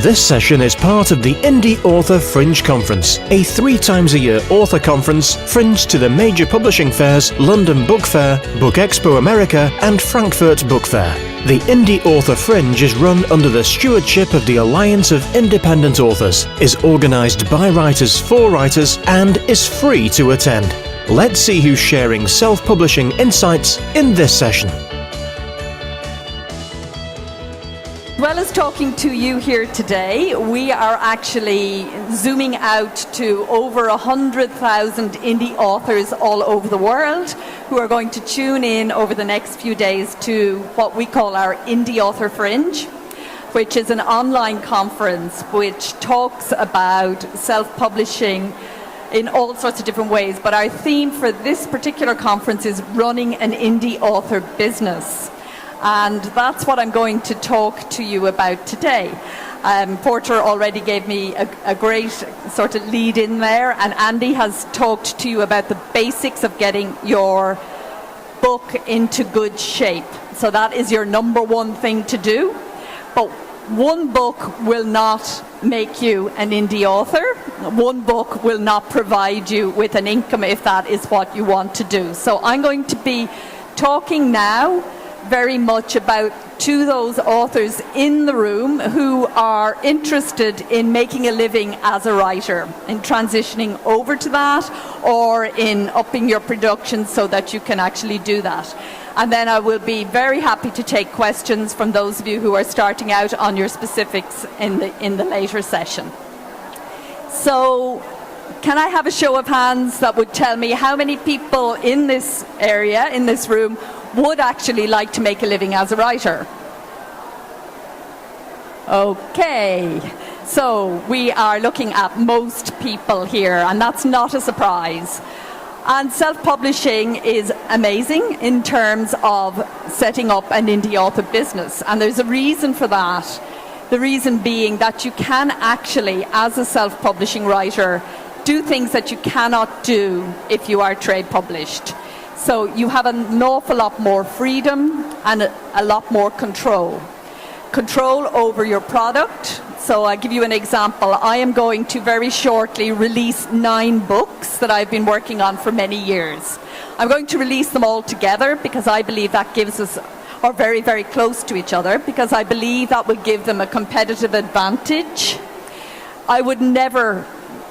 This session is part of the Indie Author Fringe Conference, a 3 times a year author conference fringed to the major publishing fairs London Book Fair, Book Expo America and Frankfurt Book Fair. The Indie Author Fringe is run under the stewardship of the Alliance of Independent Authors, is organised by writers for writers and is free to attend. Let's see who's sharing self-publishing insights in this session. As well as talking to you here today, we are actually zooming out to over 100,000 indie authors all over the world who are going to tune in over the next few days to what we call our Indie Author Fringe, which is an online conference which talks about self-publishing in all sorts of different ways. But our theme for this particular conference is running an indie author business. And that's what I'm going to talk to you about today. Porter already gave me a great sort of lead in there, and Andy has talked to you about the basics of getting your book into good shape. So that is your number one thing to do. But one book will not make you an indie author. One book will not provide you with an income if that is what you want to do. So I'm going to be talking now very much about to those authors in the room who are interested in making a living as a writer, in transitioning over to that or in upping your production so that you can actually do that. And then I will be very happy to take questions from those of you who are starting out on your specifics in the later session. So can I have a show of hands that would tell me how many people in this area, in this room, would actually like to make a living as a writer? Okay, so we are looking at most people here, and that's not a surprise. And self-publishing is amazing in terms of setting up an indie author business, and there's a reason for that. The reason being that you can actually, as a self-publishing writer, do things that you cannot do if you are trade published. So you have an awful lot more freedom and a lot more control. Control over your product. So I'll give you an example. I am going to very shortly release 9 books that I've been working on for many years. I'm going to release them all together because I believe that gives us, or very, very close to each other, because I believe that will give them a competitive advantage. I would never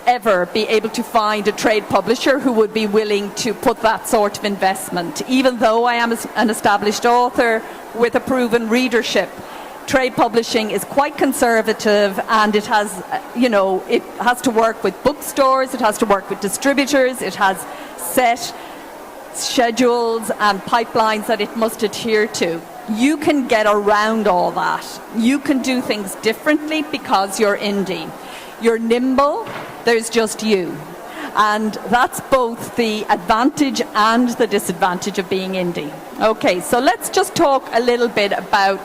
ever be able to find a trade publisher who would be willing to put that sort of investment. Even though I am an established author with a proven readership, trade publishing is quite conservative, and it has, it has to work with bookstores, it has to work with distributors, it has set schedules and pipelines that it must adhere to. You can get around all that. You can do things differently because you're indie. You're nimble, there's just you. And that's both the advantage and the disadvantage of being indie. Okay, so let's just talk a little bit about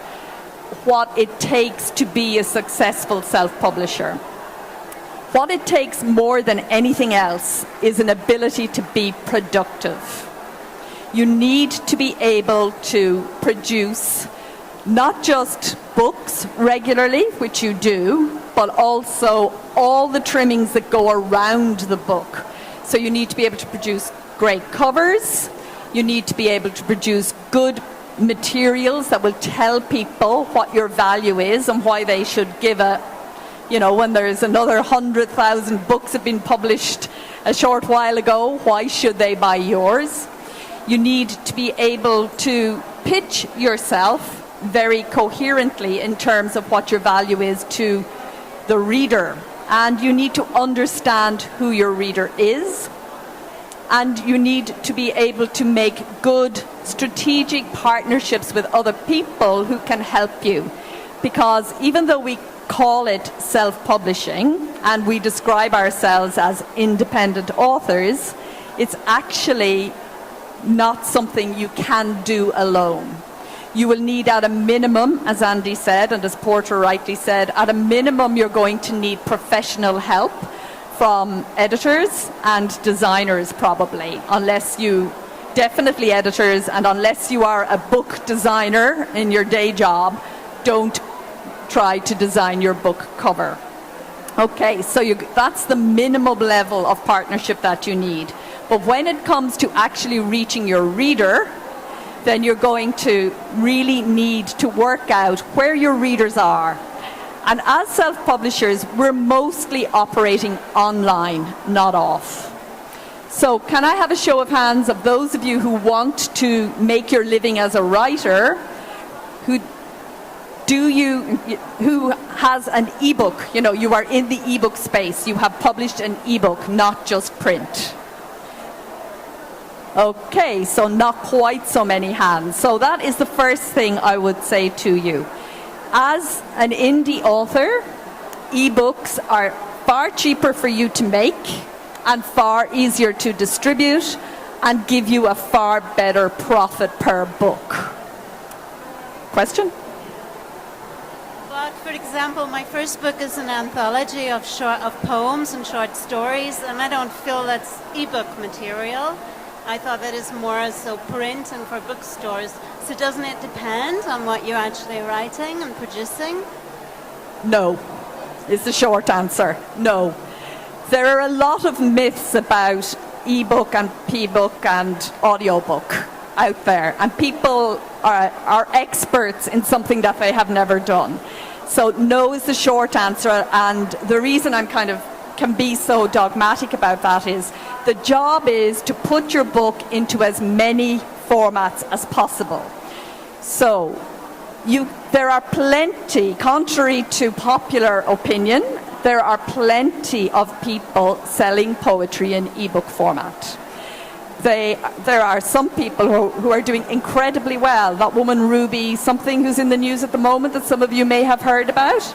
what it takes to be a successful self-publisher. What it takes more than anything else is an ability to be productive. You need to be able to produce not just books regularly, which you do, but also all the trimmings that go around the book. So you need to be able to produce great covers, you need to be able to produce good materials that will tell people what your value is and why they should give when there's another 100,000 books have been published a short while ago, why should they buy yours? You need to be able to pitch yourself very coherently in terms of what your value is to the reader, and you need to understand who your reader is, and you need to be able to make good strategic partnerships with other people who can help you, because even though we call it self-publishing and we describe ourselves as independent authors, it's actually not something you can do alone. You will need at a minimum, as Andy said, and as Porter rightly said, at a minimum you're going to need professional help from editors and designers probably, definitely editors, and unless you are a book designer in your day job, don't try to design your book cover. Okay, so that's the minimum level of partnership that you need. But when it comes to actually reaching your reader, then you're going to really need to work out where your readers are. And as self-publishers, we're mostly operating online, not off. So can I have a show of hands of those of you who want to make your living as a writer, who has an ebook? You know, you are in the ebook space. You have published an ebook, not just print. Okay, so not quite so many hands. So that is the first thing I would say to you. As an indie author, ebooks are far cheaper for you to make and far easier to distribute and give you a far better profit per book. Question? But for example, my first book is an anthology of poems and short stories, and I don't feel that's ebook material. I thought that is more so print and for bookstores. So doesn't it depend on what you're actually writing and producing? No, is the short answer. No. There are a lot of myths about ebook and p-book and audiobook out there, and people are experts in something that they have never done. So no is the short answer, and the reason I'm can be so dogmatic about that is the job is to put your book into as many formats as possible. So there are plenty, contrary to popular opinion, there are plenty of people selling poetry in ebook format. There are some people who are doing incredibly well. That woman Ruby something who's in the news at the moment that some of you may have heard about.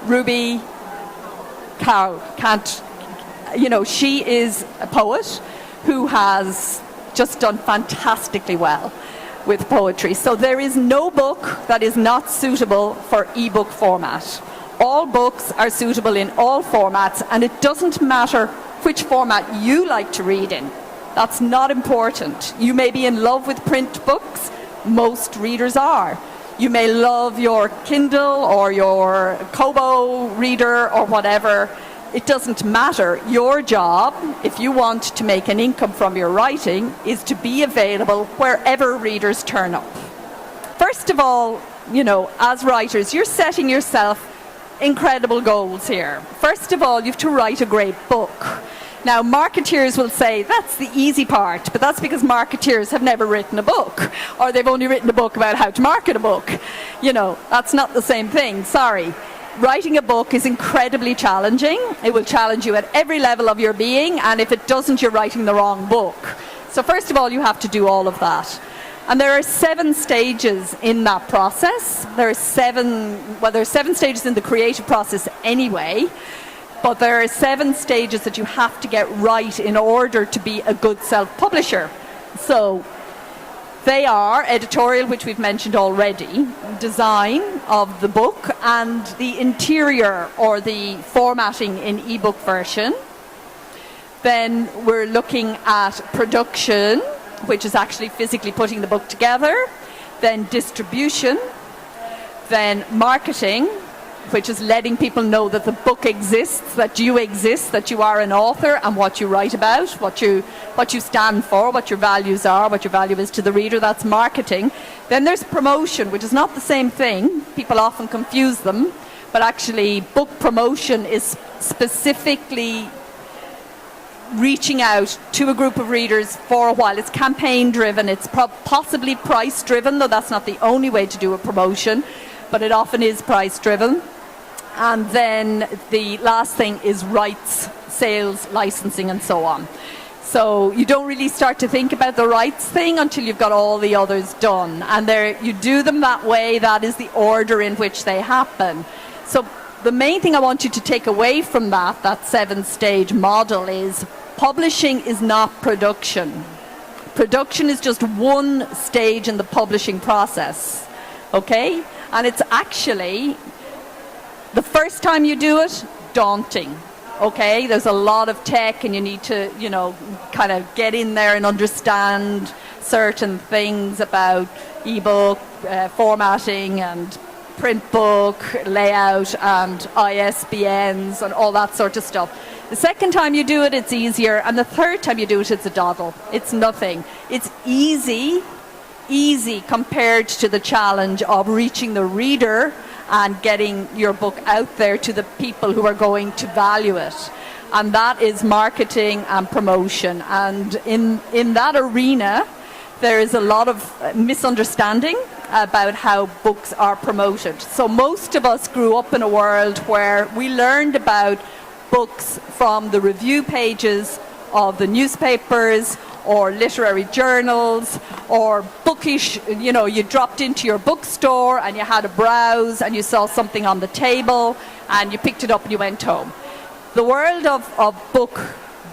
Ruby can't, she is a poet who has just done fantastically well with poetry. So there is no book that is not suitable for ebook format. All books are suitable in all formats, and it doesn't matter which format you like to read in. That's not important. You may be in love with print books. Most readers are. You may love your Kindle or your Kobo reader or whatever. It doesn't matter. Your job, if you want to make an income from your writing, is to be available wherever readers turn up. First of all, as writers, you're setting yourself incredible goals here. First of all, you have to write a great book. Now, marketeers will say that's the easy part, but that's because marketeers have never written a book, or they've only written a book about how to market a book. That's not the same thing. Sorry. Writing a book is incredibly challenging. It will challenge you at every level of your being, and if it doesn't, you're writing the wrong book. So first of all, you have to do all of that. And there are 7 stages in that process. There are 7 stages in the creative process anyway, but there are 7 stages that you have to get right in order to be a good self-publisher. So they are editorial, which we've mentioned already, design of the book, and the interior or the formatting in ebook version. Then we're looking at production, which is actually physically putting the book together. Then distribution. Then marketing, which is letting people know that the book exists, that you exist, that you are an author, and what you write about, what you stand for, what your values are, what your value is to the reader. That's marketing. Then there's promotion, which is not the same thing. People often confuse them, but actually book promotion is specifically reaching out to a group of readers for a while. It's campaign driven, it's possibly price driven, though that's not the only way to do a promotion, but it often is price driven. And then the last thing is rights, sales, licensing, and so on. So you don't really start to think about the rights thing until you've got all the others done. And you do them that way. That is the order in which they happen. So the main thing I want you to take away from that 7-stage model is publishing is not production. Production is just one stage in the publishing process. Okay? And it's actually, the first time you do it, daunting. Okay, there's a lot of tech and you need to, kind of get in there and understand certain things about ebook formatting and print book, layout and ISBNs and all that sort of stuff. The second time you do it, it's easier. And the third time you do it, it's a doddle. It's nothing. It's easy compared to the challenge of reaching the reader and getting your book out there to the people who are going to value it. And that is marketing and promotion. And in that arena, there is a lot of misunderstanding about how books are promoted. So most of us grew up in a world where we learned about books from the review pages of the newspapers or literary journals or bookish, you dropped into your bookstore and you had a browse and you saw something on the table and you picked it up and you went home. The world of book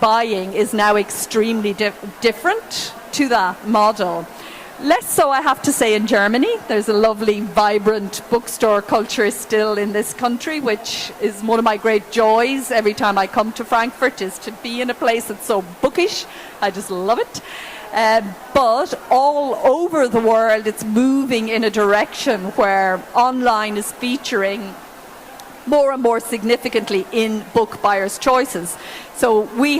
buying is now extremely different to that model. Less so, I have to say, in Germany. There's a lovely, vibrant bookstore culture still in this country, which is one of my great joys every time I come to Frankfurt, is to be in a place that's so bookish. I just love it. But all over the world, it's moving in a direction where online is featuring more and more significantly in book buyers' choices. So I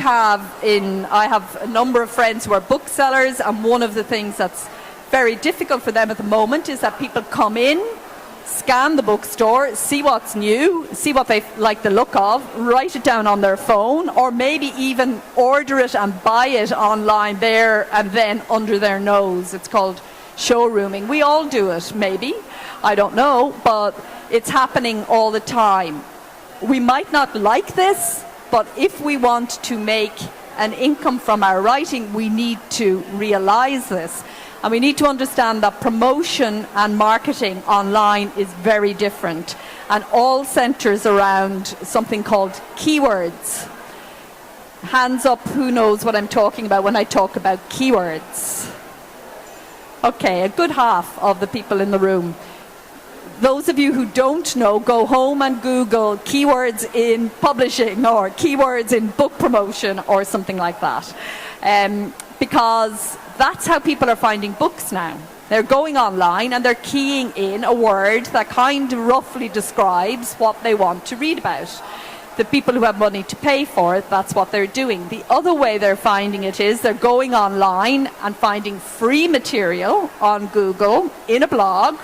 have a number of friends who are booksellers, and one of the things that's very difficult for them at the moment is that people come in, scan the bookstore, see what's new, see what they like the look of, write it down on their phone, or maybe even order it and buy it online there and then under their nose. It's called showrooming. We all do it, maybe. I don't know, but it's happening all the time. We might not like this, but if we want to make an income from our writing, we need to realize this. And we need to understand that promotion and marketing online is very different, and all centers around something called keywords. Hands up, who knows what I'm talking about when I talk about keywords? Okay, a good half of the people in the room. Those of you who don't know, go home and Google keywords in publishing or keywords in book promotion or something like that. Because that's how people are finding books now. They're going online and they're keying in a word that kind of roughly describes what they want to read about. The people who have money to pay for it, that's what they're doing. The other way they're finding it is they're going online and finding free material on Google, in a blog,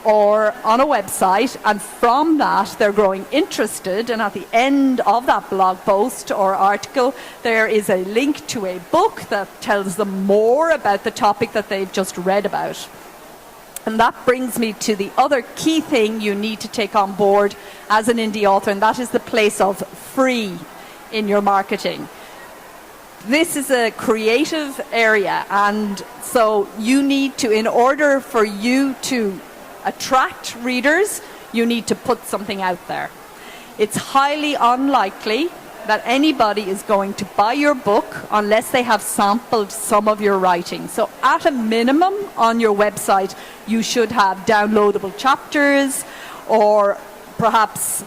or on a website, and from that they're growing interested, and at the end of that blog post or article there is a link to a book that tells them more about the topic that they've just read about. And that brings me to the other key thing you need to take on board as an indie author, and that is the place of free in your marketing. This is a creative area, and so you need to, in order for you to attract readers, you need to put something out there. It's highly unlikely that anybody is going to buy your book unless they have sampled some of your writing. So at a minimum on your website, you should have downloadable chapters, or perhaps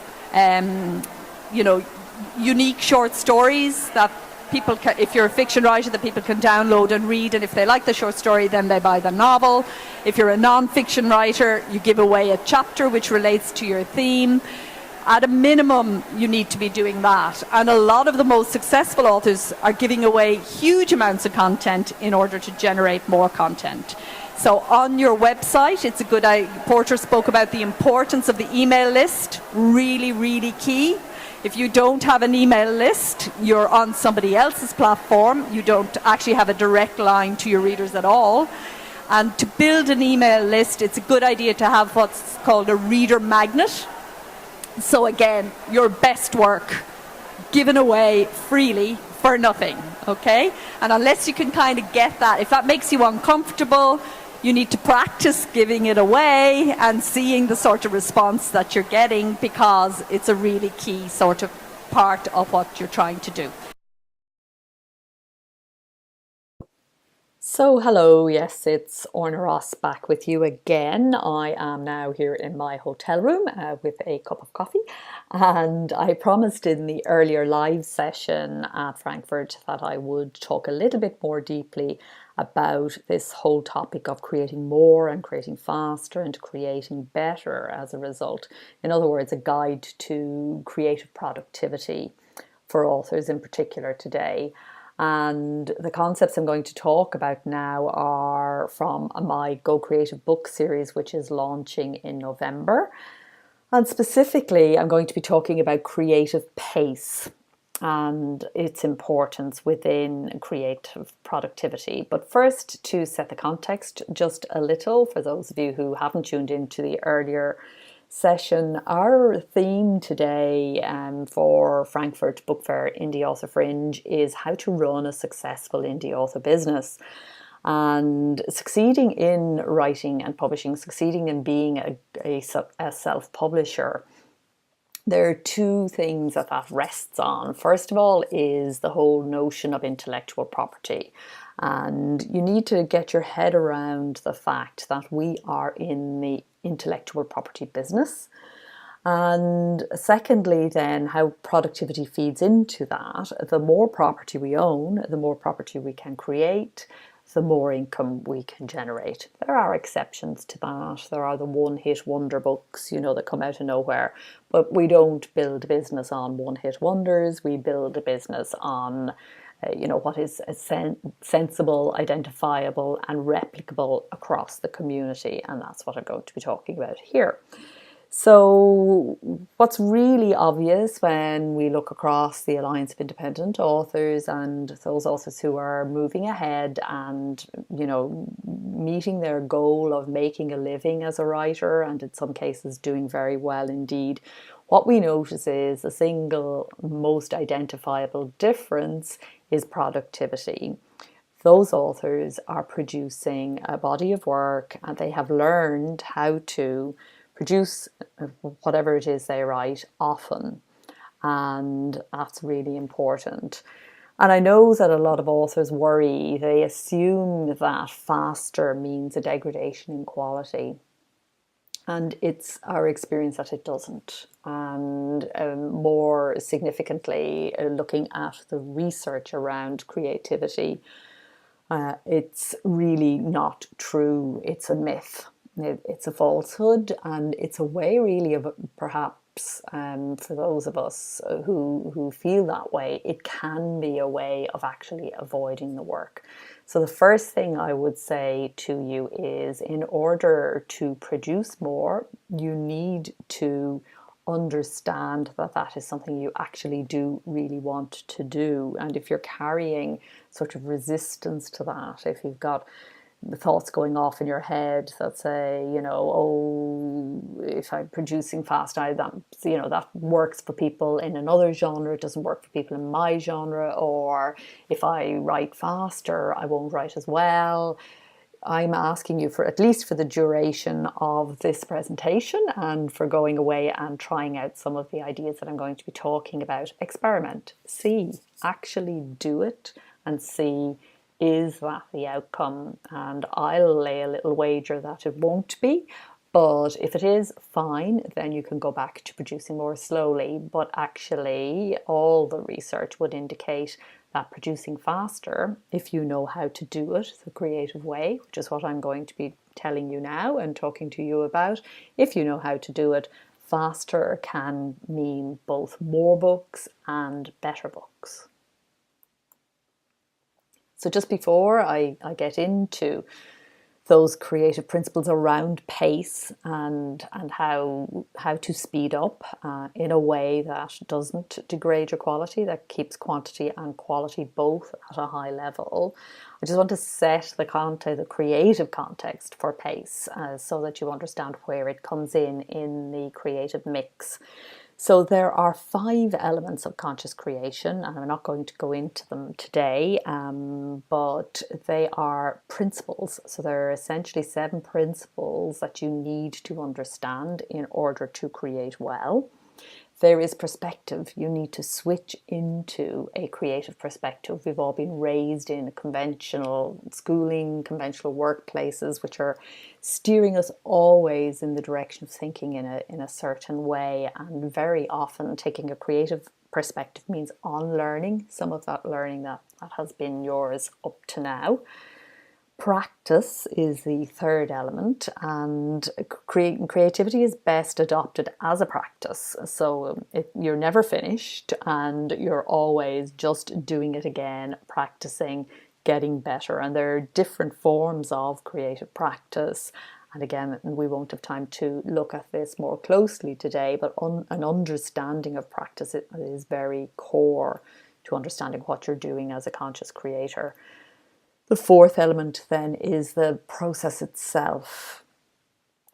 unique short stories that people can, if you're a fiction writer, that people can download and read, and if they like the short story, then they buy the novel. If you're a non-fiction writer, you give away a chapter which relates to your theme. At a minimum, you need to be doing that. And a lot of the most successful authors are giving away huge amounts of content in order to generate more content. So on your website, it's a good idea. Porter spoke about the importance of the email list, really, really key. If you don't have an email list, you're on somebody else's platform. You don't actually have a direct line to your readers at all. And to build an email list, it's a good idea to have what's called a reader magnet. So again, your best work given away freely for nothing, okay? And unless you can kind of get that, if that makes you uncomfortable, you need to practice giving it away and seeing the sort of response that you're getting, because it's a really key sort of part of what you're trying to do. So hello, yes, it's Orna Ross back with you again. I am now here in my hotel room with a cup of coffee, and I promised in the earlier live session at Frankfurt that I would talk a little bit more deeply about this whole topic of creating more and creating faster and creating better as a result. In other words, a guide to creative productivity for authors in particular today. And the concepts I'm going to talk about now are from my Go Creative book series, which is launching in November. And specifically, I'm going to be talking about creative pace and its importance within creative productivity. But first, to set the context just a little, for those of you who haven't tuned into the earlier session, our theme today for Frankfurt Book Fair Indie Author Fringe is how to run a successful indie author business. And succeeding in writing and publishing, succeeding in being a self-publisher, there are two things that rests on. First of all is the whole notion of intellectual property. And you need to get your head around the fact that we are in the intellectual property business. And secondly, then, how productivity feeds into that. The more property we own, the more property we can create, the more income we can generate. There are exceptions to that. There are the one-hit wonder books, that come out of nowhere. But we don't build a business on one-hit wonders. We build a business on, what is sensible, identifiable, and replicable across the community. And that's what I'm going to be talking about here. So what's really obvious when we look across the Alliance of Independent Authors and those authors who are moving ahead and, meeting their goal of making a living as a writer, and in some cases doing very well indeed, what we notice is the single most identifiable difference is productivity. Those authors are producing a body of work and they have learned how to produce whatever it is they write often, and that's really important. And I know that a lot of authors worry, they assume that faster means a degradation in quality, and it's our experience that it doesn't. And more significantly, looking at the research around creativity, it's really not true. It's a myth. It's a falsehood, and it's a way really of perhaps for those of us who feel that way, it can be a way of actually avoiding the work. So the first thing I would say to you is, in order to produce more, you need to understand that that is something you actually do really want to do. And if you're carrying sort of resistance to that, if you've got the thoughts going off in your head that say, if I'm producing fast, that works for people in another genre, it doesn't work for people in my genre, or if I write faster, I won't write as well. I'm asking you, for at least for the duration of this presentation and for going away and trying out some of the ideas that I'm going to be talking about, experiment, see, actually do it and see, is that the outcome? And I'll lay a little wager that it won't be, but if it is, fine, then you can go back to producing more slowly. But actually, all the research would indicate that producing faster, if you know how to do it the creative way, which is what I'm going to be telling you now and talking to you about, if you know how to do it, faster can mean both more books and better books. So just before I get into those creative principles around pace and how to speed up in a way that doesn't degrade your quality, that keeps quantity and quality both at a high level, I just want to set the creative context for pace so that you understand where it comes in the creative mix. So there are 5 elements of conscious creation, and I'm not going to go into them today, but they are principles. So there are essentially 7 principles that you need to understand in order to create well. There is perspective. You need to switch into a creative perspective. We've all been raised in conventional schooling, conventional workplaces, which are steering us always in the direction of thinking in a certain way. And very often taking a creative perspective means unlearning some of that learning that has been yours up to now. Practice is the third element, and creativity is best adopted as a practice. So you're never finished, and you're always just doing it again, practicing, getting better. And there are different forms of creative practice. And again, we won't have time to look at this more closely today, but an understanding of practice is very core to understanding what you're doing as a conscious creator. The fourth element then is the process itself.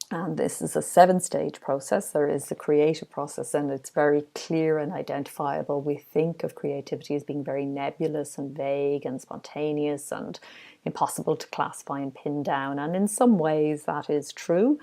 And this is a 7-stage process. There is the creative process, and it's very clear and identifiable. We think of creativity as being very nebulous and vague and spontaneous and impossible to classify and pin down. And in some ways that is true.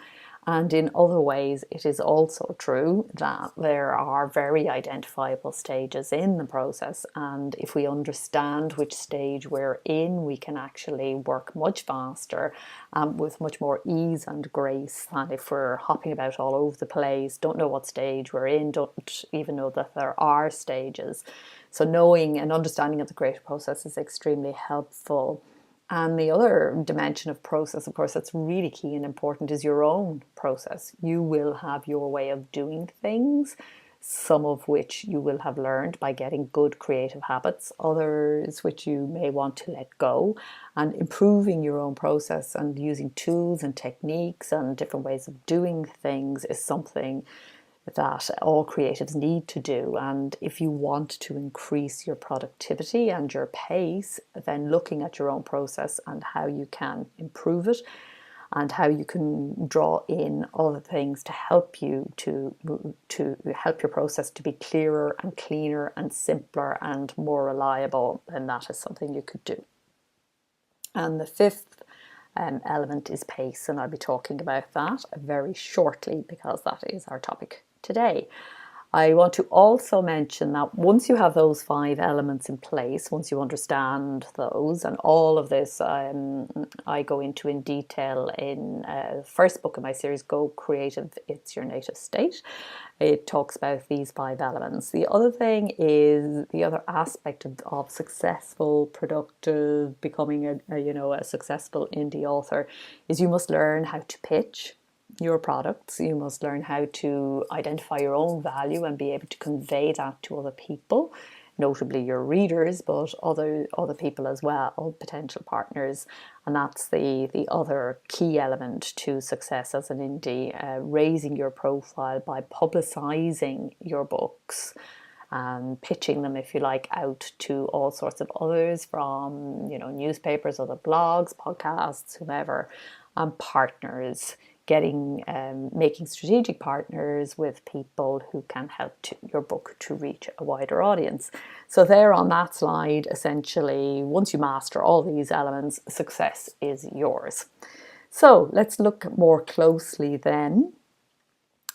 And in other ways, it is also true that there are very identifiable stages in the process. And if we understand which stage we're in, we can actually work much faster with much more ease and grace than if we're hopping about all over the place, don't know what stage we're in, don't even know that there are stages. So knowing and understanding of the creative process is extremely helpful. And the other dimension of process, of course, that's really key and important is your own process. You will have your way of doing things, some of which you will have learned by getting good creative habits, others which you may want to let go. And improving your own process and using tools and techniques and different ways of doing things is something that all creatives need to do. And if you want to increase your productivity and your pace, then looking at your own process and how you can improve it and how you can draw in other things to help you to help your process to be clearer and cleaner and simpler and more reliable, then that is something you could do. And the fifth element is pace, and I'll be talking about that very shortly because that is our topic today. I want to also mention that once you have those 5 elements in place, once you understand those, and all of this I go into in detail in the first book in my series, Go Creative, It's Your Native State. It talks about these 5 elements. The other thing is the other aspect of successful, productive, becoming a successful indie author is you must learn how to pitch your products. You must learn how to identify your own value and be able to convey that to other people, notably your readers, but other people as well, potential partners. And that's the other key element to success as an indie, raising your profile by publicizing your books and pitching them, if you like, out to all sorts of others from, newspapers, other blogs, podcasts, whomever, and partners. Making strategic partners with people who can help your book to reach a wider audience. So there on that slide, essentially, once you master all these elements, success is yours. So let's look more closely then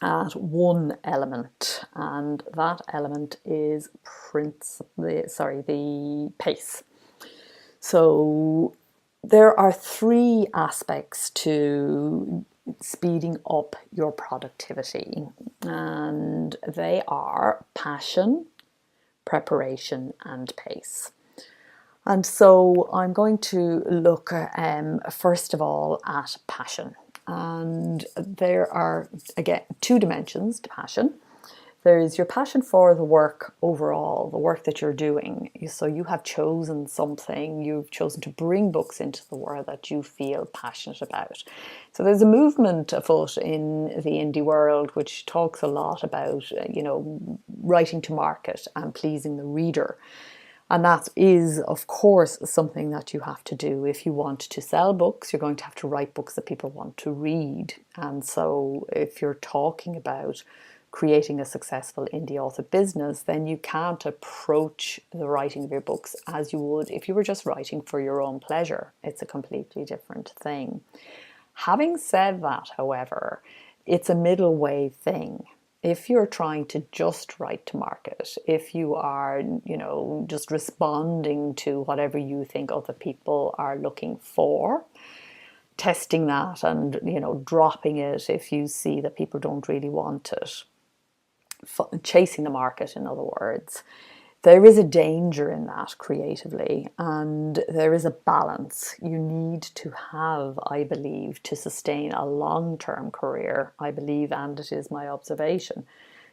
at one element, and that element is the pace. So there are 3 aspects to speeding up your productivity, and they are passion, preparation, and pace. And so I'm going to look first of all at passion, and there are again 2 dimensions to passion. There's your passion for the work overall, the work that you're doing. So you have chosen something, you've chosen to bring books into the world that you feel passionate about. So there's a movement afoot in the indie world which talks a lot about, writing to market and pleasing the reader. And that is, of course, something that you have to do. If you want to sell books, you're going to have to write books that people want to read. And so if you're talking about creating a successful indie author business, then you can't approach the writing of your books as you would if you were just writing for your own pleasure. It's a completely different thing. Having said that, however, it's a middle way thing. If you're trying to just write to market, if you are, just responding to whatever you think other people are looking for, testing that and, dropping it if you see that people don't really want it, chasing the market, in other words, there is a danger in that creatively, and there is a balance. You need to have, I believe, to sustain a long-term career, I believe, and it is my observation,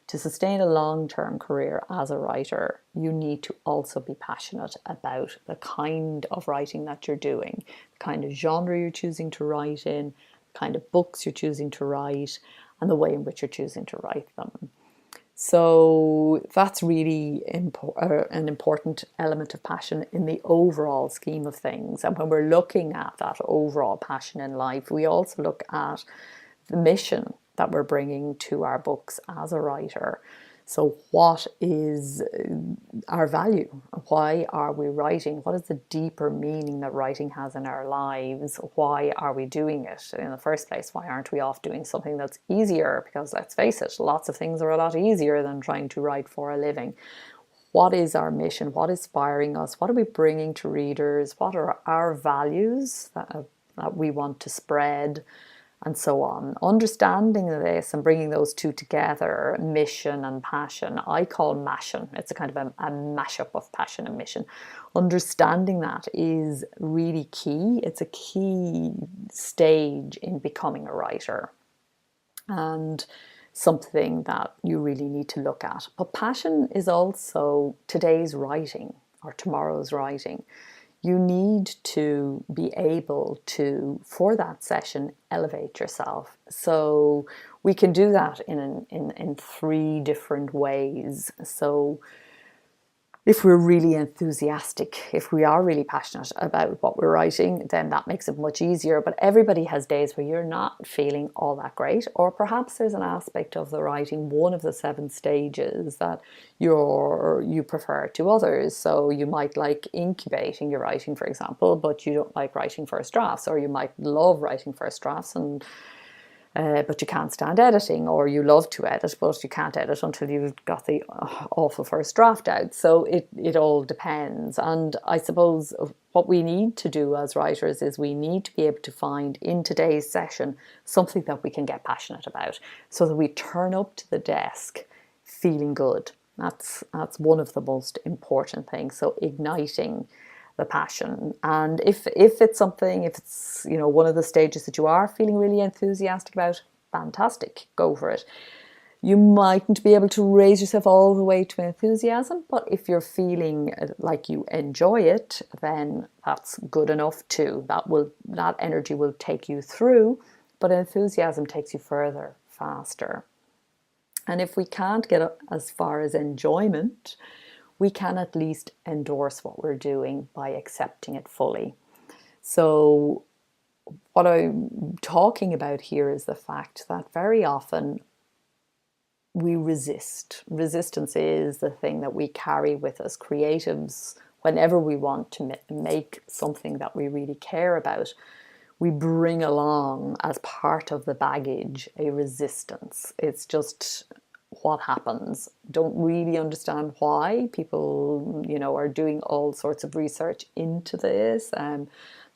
to sustain a long-term career as a writer, you need to also be passionate about the kind of writing that you're doing, the kind of genre you're choosing to write in, the kind of books you're choosing to write, and the way in which you're choosing to write them. So that's really an important element of passion in the overall scheme of things. And when we're looking at that overall passion in life, we also look at the mission that we're bringing to our books as a writer. So what is our value? Why are we writing? What is the deeper meaning that writing has in our lives? Why are we doing it in the first place? Why aren't we off doing something that's easier? Because let's face it, lots of things are a lot easier than trying to write for a living. What is our mission? What is inspiring us? What are we bringing to readers? What are our values that we want to spread? And so on. Understanding this and bringing those two together, mission and passion, I call mashin. It's a kind of a mashup of passion and mission. Understanding that is really key. It's a key stage in becoming a writer, and something that you really need to look at. But passion is also today's writing or tomorrow's writing. You need to be able to, for that session, elevate yourself. So we can do that in three different ways. So if we're really enthusiastic, if we are really passionate about what we're writing, then that makes it much easier. But everybody has days where you're not feeling all that great, or perhaps there's an aspect of the writing, one of the 7 stages, that you prefer to others. So you might like incubating your writing, for example, but you don't like writing first drafts, or you might love writing first drafts but you can't stand editing, or you love to edit but you can't edit until you've got the awful first draft out. So it all depends. And I suppose what we need to do as writers is we need to be able to find in today's session something that we can get passionate about, so that we turn up to the desk feeling good. That's one of the most important things. So igniting the passion. And if it's something, if it's, you know, one of the stages that you are feeling really enthusiastic about, fantastic, go for it. You mightn't be able to raise yourself all the way to enthusiasm, but if you're feeling like you enjoy it, then that's good enough too. That energy will take you through, but enthusiasm takes you further, faster. And if we can't get as far as enjoyment, we can at least endorse what we're doing by accepting it fully. So what I'm talking about here is the fact that very often we resist. Resistance is the thing that we carry with us. Creatives, whenever we want to make something that we really care about, we bring along as part of the baggage a resistance. It's just what happens. Don't really understand why. People, you know, are doing all sorts of research into this,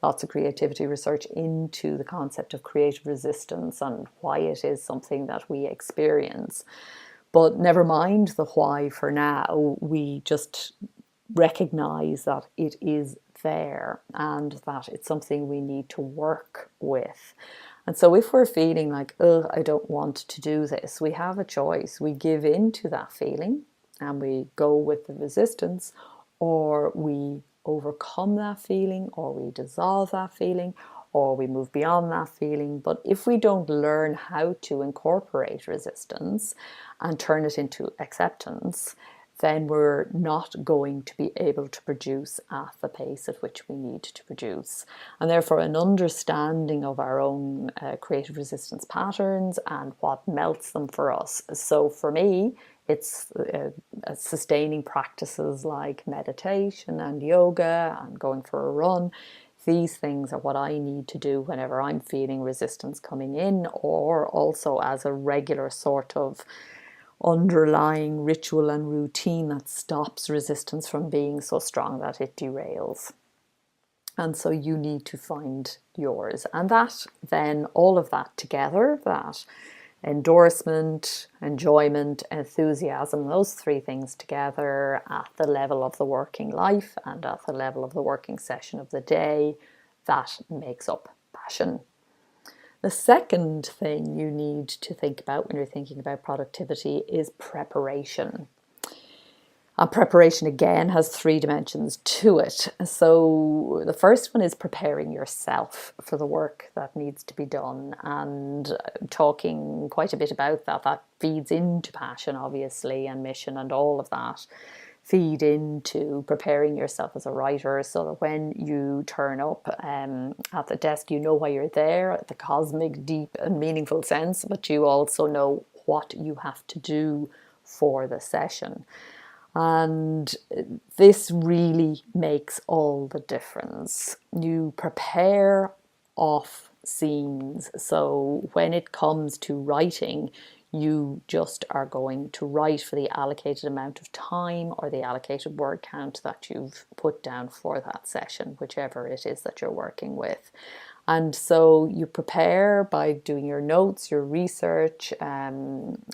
lots of creativity research into the concept of creative resistance and why it is something that we experience. But never mind the why for now. We just recognize that it is there and that it's something we need to work with. And so if we're feeling like, oh, I don't want to do this, we have a choice. We give in to that feeling and we go with the resistance, or we overcome that feeling, or we dissolve that feeling, or we move beyond that feeling. But if we don't learn how to incorporate resistance and turn it into acceptance, then we're not going to be able to produce at the pace at which we need to produce. And therefore, an understanding of our own creative resistance patterns and what melts them for us. So for me, it's sustaining practices like meditation and yoga and going for a run. These things are what I need to do whenever I'm feeling resistance coming in, or also as a regular sort of underlying ritual and routine that stops resistance from being so strong that it derails. And so you need to find yours. And that then, all of that together, that endorsement, enjoyment, enthusiasm, those three things together at the level of the working life and at the level of the working session of the day, that makes up passion. The second thing you need to think about when you're thinking about productivity is preparation. And preparation, again, has three dimensions to it. So the first one is preparing yourself for the work that needs to be done, and talking quite a bit about that. That feeds into passion, obviously, and mission, and all of that feed into preparing yourself as a writer, so that when you turn up at the desk, you know why you're there, at the cosmic, deep and meaningful sense, but you also know what you have to do for the session. And this really makes all the difference. You prepare off scenes. So when it comes to writing, you just are going to write for the allocated amount of time or the allocated word count that you've put down for that session, whichever it is that you're working with. And so you prepare by doing your notes, your research,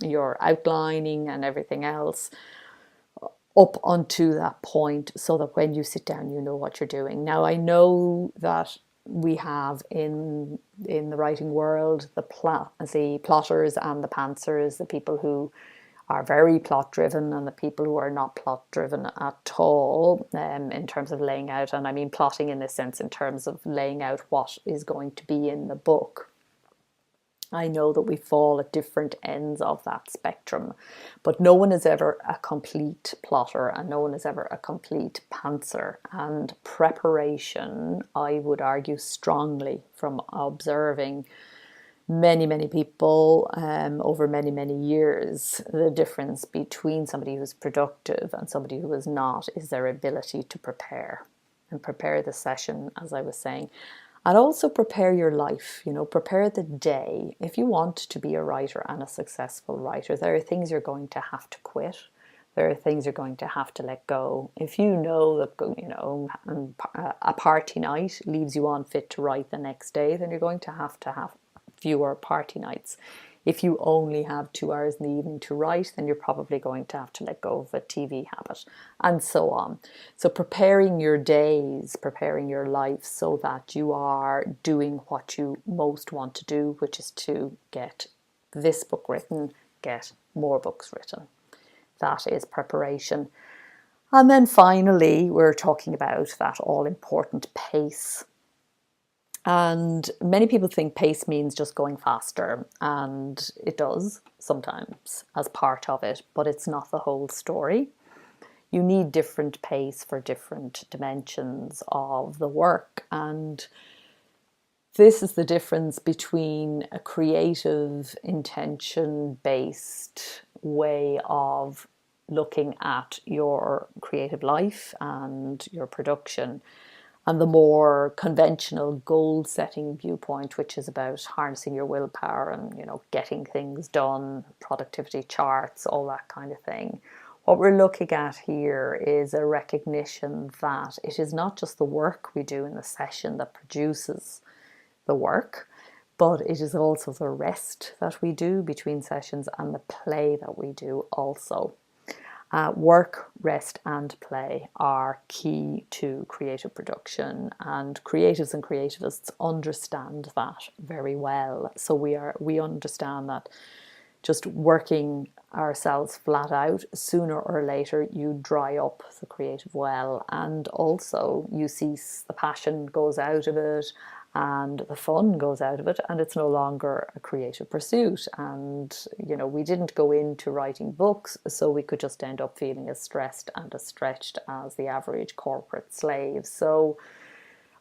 your outlining and everything else up onto that point, so that when you sit down, you know what you're doing. Now, I know that we have in the writing world the plotters and the pantsers, the people who are very plot driven and the people who are not plot driven at all, in terms of laying out. And I mean plotting in this sense, in terms of laying out what is going to be in the book. I know that we fall at different ends of that spectrum, but no one is ever a complete plotter and no one is ever a complete pantser. And preparation, I would argue strongly from observing many people over many years, the difference between somebody who's productive and somebody who is not is their ability to prepare and prepare the session, as I was saying. And also prepare your life, prepare the day. If you want to be a writer and a successful writer, there are things you're going to have to quit. There are things you're going to have to let go. If you know that, a party night leaves you unfit to write the next day, then you're going to have fewer party nights. If you only have 2 hours in the evening to write, then you're probably going to have to let go of a TV habit, and so on. So preparing your days, preparing your life so that you are doing what you most want to do, which is to get this book written, get more books written. That is preparation. And then finally, we're talking about that all-important pace. And many people think pace means just going faster, and it does sometimes as part of it, but it's not the whole story. You need different pace for different dimensions of the work, and this is the difference between a creative, intention-based way of looking at your creative life and your production, and the more conventional goal-setting viewpoint, which is about harnessing your willpower and, getting things done, productivity charts, all that kind of thing. What we're looking at here is a recognition that it is not just the work we do in the session that produces the work, but it is also the rest that we do between sessions and the play that we do also. Work, rest and play are key to creative production, and creatives and creativists understand that very well. So we understand that just working ourselves flat out, sooner or later you dry up the creative well, and also you cease, the passion goes out of it and the fun goes out of it, and it's no longer a creative pursuit. And we didn't go into writing books so we could just end up feeling as stressed and as stretched as the average corporate slave. So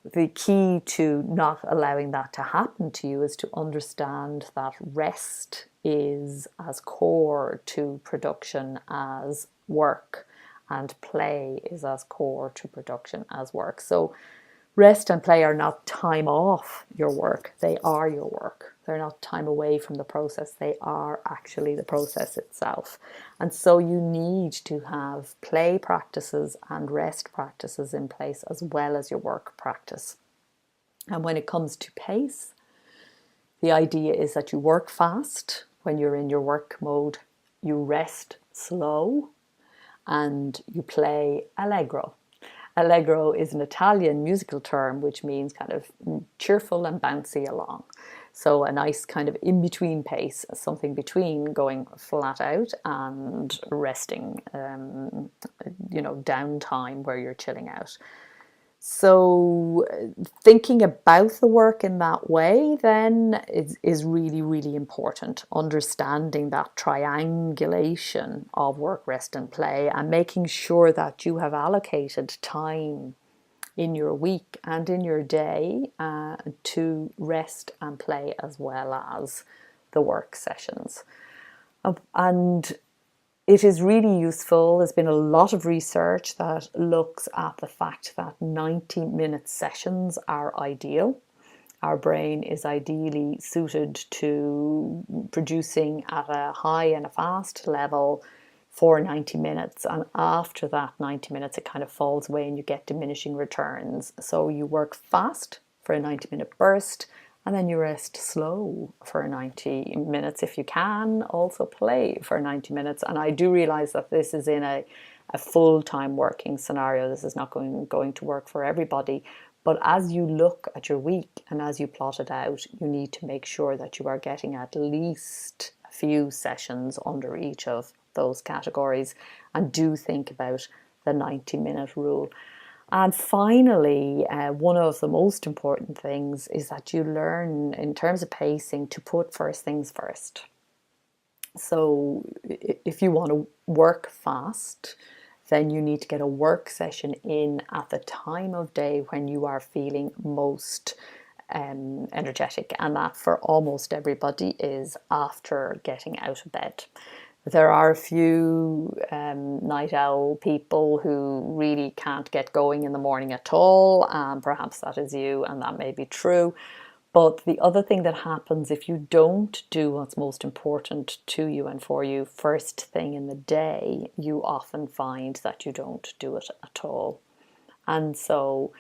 the key to not allowing that to happen to you is to understand that rest is as core to production as work, and play is as core to production as work. So rest and play are not time off your work, they are your work. They're not time away from the process, they are actually the process itself. And so you need to have play practices and rest practices in place as well as your work practice. And when it comes to pace, the idea is that you work fast when you're in your work mode, you rest slow and you play allegro. Allegro is an Italian musical term which means kind of cheerful and bouncy along. So a nice kind of in-between pace, something between going flat out and resting, downtime where you're chilling out. So thinking about the work in that way then is really, really important. Understanding that triangulation of work, rest and play, and making sure that you have allocated time in your week and in your day to rest and play as well as the work sessions. And it is really useful. There's been a lot of research that looks at the fact that 90-minute sessions are ideal. Our brain is ideally suited to producing at a high and a fast level for 90 minutes. And after that 90 minutes, it kind of falls away and you get diminishing returns. So you work fast for a 90-minute burst, and then you rest slow for 90 minutes if you can. Also play for 90 minutes. And I do realize that this is in a full-time working scenario. This is not going to work for everybody. But as you look at your week and as you plot it out, you need to make sure that you are getting at least a few sessions under each of those categories, and do think about the 90-minute rule. And finally, one of the most important things is that you learn, in terms of pacing, to put first things first. So if you want to work fast, then you need to get a work session in at the time of day when you are feeling most energetic. And that for almost everybody is after getting out of bed. There are a few night owl people who really can't get going in the morning at all, and perhaps that is you, and that may be true. But the other thing that happens if you don't do what's most important to you and for you first thing in the day, you often find that you don't do it at all. And so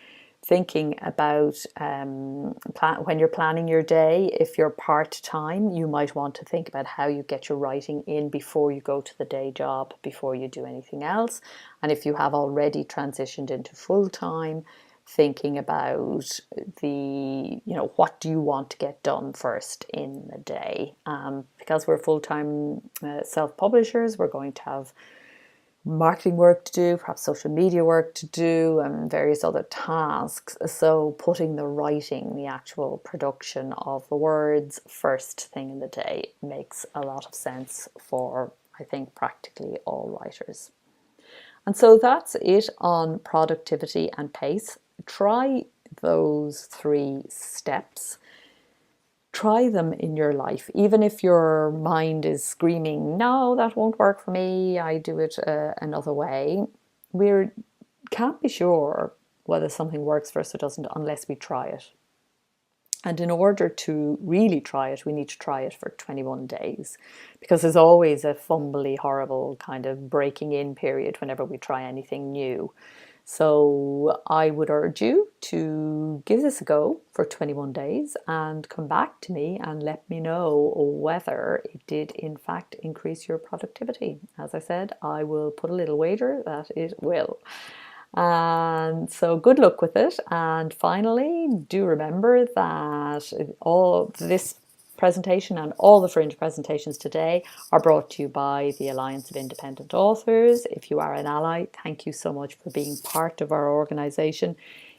thinking about when you're planning your day, if you're part-time, you might want to think about how you get your writing in before you go to the day job, before you do anything else. And if you have already transitioned into full-time, thinking about what do you want to get done first in the day. Because we're full-time self-publishers, we're going to have marketing work to do, perhaps social media work to do, and various other tasks. So putting the writing, the actual production of the words first thing in the day makes a lot of sense for, I think, practically all writers. And so that's it on productivity and pace. Try those 3 steps. Try them in your life, even if your mind is screaming, no, that won't work for me, I do it another way. We can't be sure whether something works for us or doesn't unless we try it. And in order to really try it, we need to try it for 21 days, because there's always a fumbly, horrible kind of breaking in period whenever we try anything new. So I would urge you to give this a go for 21 days and come back to me and let me know whether it did in fact increase your productivity. As I said, I will put a little wager that it will. And so good luck with it. And finally, do remember that all this presentation and all the Fringe presentations today are brought to you by the Alliance of Independent Authors. If you are an ally, thank you so much for being part of our organisation.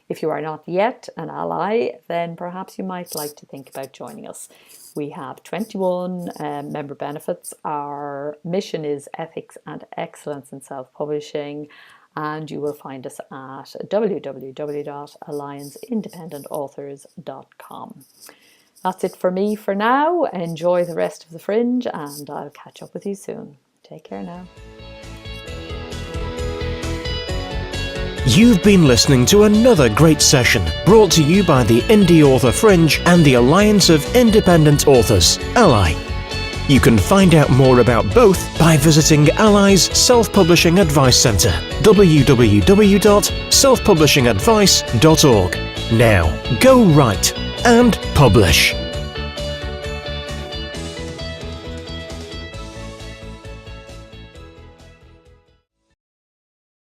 If you are not yet an ally, then perhaps you might like to think about joining us. We have 21 member benefits. Our mission is ethics and excellence in self-publishing, and you will find us at www.allianceindependentauthors.com. That's it for me for now. Enjoy the rest of the Fringe, and I'll catch up with you soon. Take care now. You've been listening to another great session brought to you by the Indie Author Fringe and the Alliance of Independent Authors, ALLi. You can find out more about both by visiting ALLi's Self-Publishing Advice Centre, www.selfpublishingadvice.org. Now, go write and publish.